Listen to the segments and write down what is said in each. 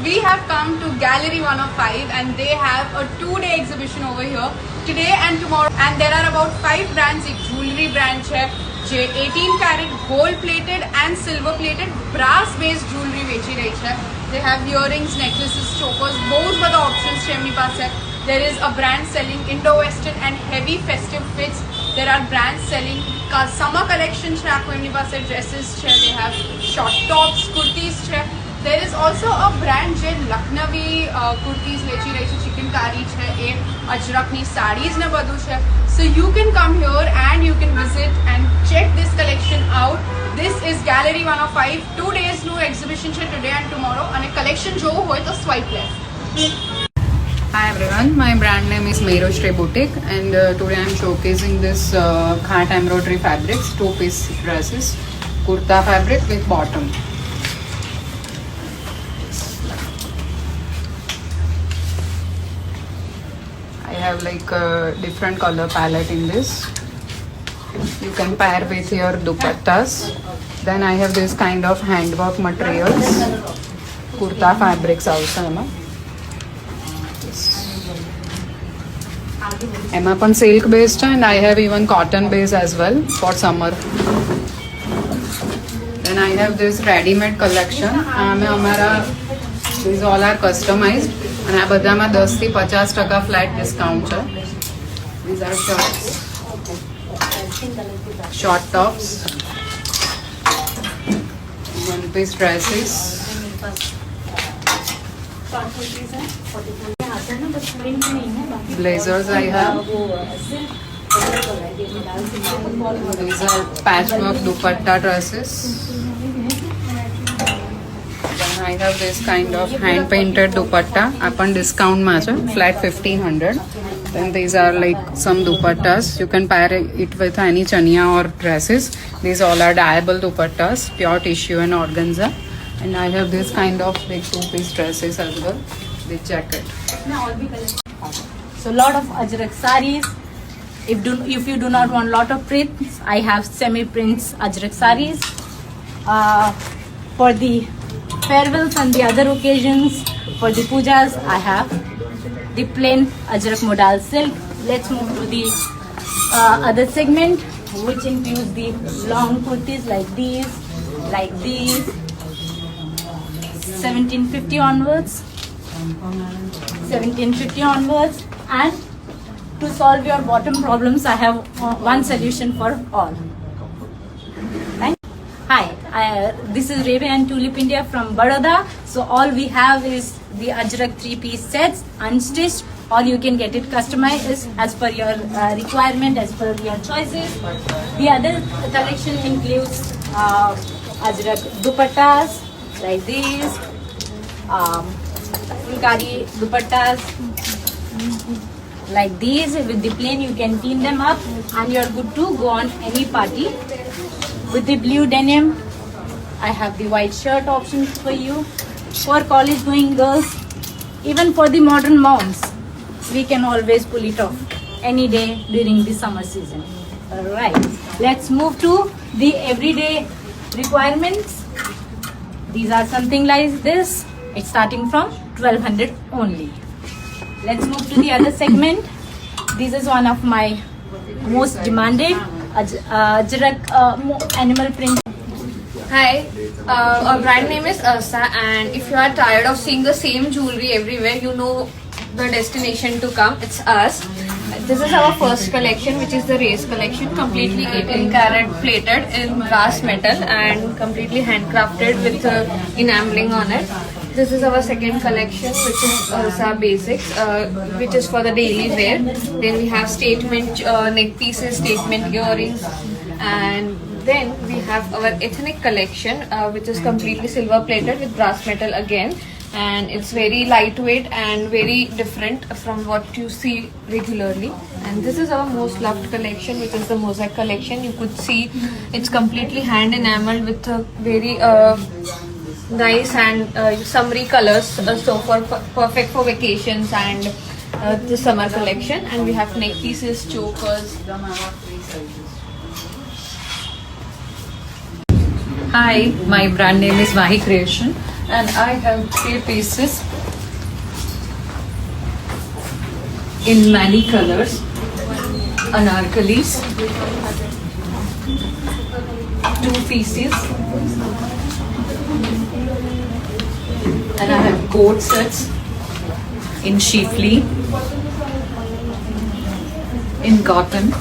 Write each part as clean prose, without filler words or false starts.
we have come to Gallery 105 and they have a 2-day exhibition over here today and tomorrow, and there are about 5 brands. एक jewelry brand है जे 18 carat gold plated and silver plated brass based jewellery વેચી રહી છે. They have earrings, necklaces, chokers, बहुत બધા options છે એમની પાસે. There is a brand selling Indo-Western and heavy festive fits. There are brands selling summer collection છે, આખો એમની પાસે dresses છે. They have short tops, kurtis છે. There is also a brand જે લખનવી kurtis વેચી રહી છે, ચિકનકારી છે, એ અજરકની સાડીઝ ને બધું છે. So you can come here and you can visit and check this collection out. This is Gallery 105. 2 days નું exhibition છે today and tomorrow. અને collection જોવું હોય તો swipe left. Hi everyone, my brand name is Meiroshree Boutique and today I am showcasing this khat embroidery fabrics, 2-piece dresses, kurta fabric with bottom. I have like a different color palette in this. You can pair with your dupattas. Then I have this kind of handwork materials, kurta fabrics also. એમાં પણ silk base છે and I have even cotton base as well for summer. Then I have this ready-made collection. આમે અમારા these all are customized અને આ બધામાં 10 થી 50% flat discount છે. These are shorts, short tops, one-piece dresses. Blazers I have. These are patchwork dupatta dresses. Then I have this kind of hand painted dupatta. Upon discount macha flat 1500. Then these are like some dupattas. You can pair it with any chaniya or dresses. These all are dyeable dupattas, pure tissue and organza. And I have this kind of big 2-piece dresses as well with jacket. So lot of ajrak sarees. If you do not want lot of prints, I have semi prints ajrak sarees. For the farewells and the other occasions, for the pujas, I have the plain ajrak modal silk. Let's move to the other segment, which includes the long kurtis like these, 1750 onwards. 1750 onwards. And to solve your bottom problems, I have one solution for all. Hi, this is Reve and Tulip India from Baroda. So all we have is the Ajrak 3-piece sets, unstitched, or you can get it customized as per your requirement, as per your choices. The other collection includes Ajrak dupattas like these, fulkari dupattas like these. With the plain you can clean them up and you're good to go on any party. With the blue denim, I have the white shirt options for you. For college going girls, even for the modern moms, we can always pull it off any day during the summer season. Alright, let's move to the everyday requirements. These are something like this. It's starting from 1200 only. Let's move to the other segment. This is one of my most demanded Ajrak animal print. Hi, our brand name is Ursa, and if you are tired of seeing the same jewelry everywhere, you know the destination to come. It's us. This is our first collection, which is the race collection, completely 18 carat plated in brass metal and completely handcrafted with enameling on it. This is our second collection, which is Ursa Basics, which is for the daily wear. Then we have statement neck pieces, statement earrings, and then we have our ethnic collection, which is completely silver plated with brass metal again. And it's very lightweight and very different from what you see regularly. And this is our most loved collection, which is the mosaic collection. You could see it's completely hand enameled with a very nice and summery colors, so perfect for vacations and the summer collection. And we have neck pieces, chokers. Hi, my brand name is Mahi Creation and I have 3 pieces in many colors, anarkalis, 2 pieces, and I have coat sets in Shifli, in cotton,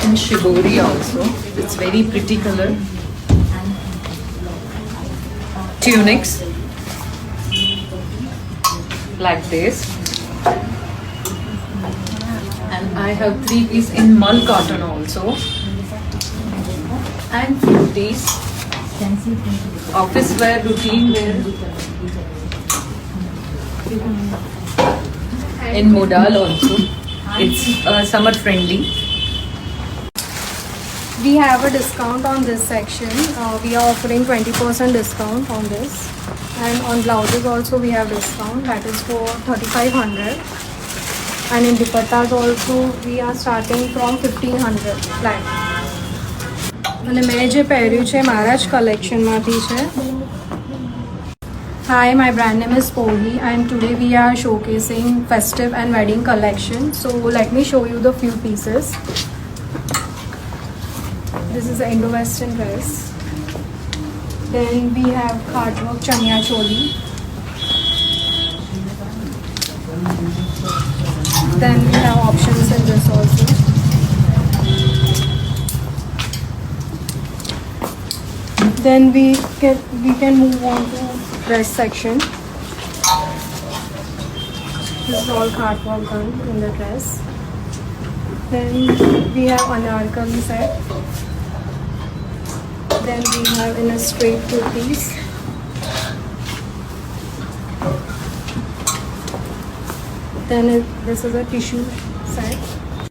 in shibori also. It's very pretty color. Tunics like this, and I have 3 piece in mull cotton also, and 50s office wear, routine wear in modal also. It's summer friendly. We have a discount on this section. We are offering 20% discount on this, and on blouses also we have discount, that is for 3500, and in dupattas also we are starting from 1500 flat. અને મેં જે પહેર્યું છે મારા જ કલેક્શનમાંથી છે. Hi, my brand name is Pohi and today we are showcasing festive and wedding collection. So let me show you the few pieces. This is the Indo-Western dress. Then we have Khartwork Chania Choli. Then we have options in this also. Then we can move on to dress section. This is all Khartwork done in the dress. Then we have anarkali set. Then we have in a straight two-piece. Then this is a tissue set.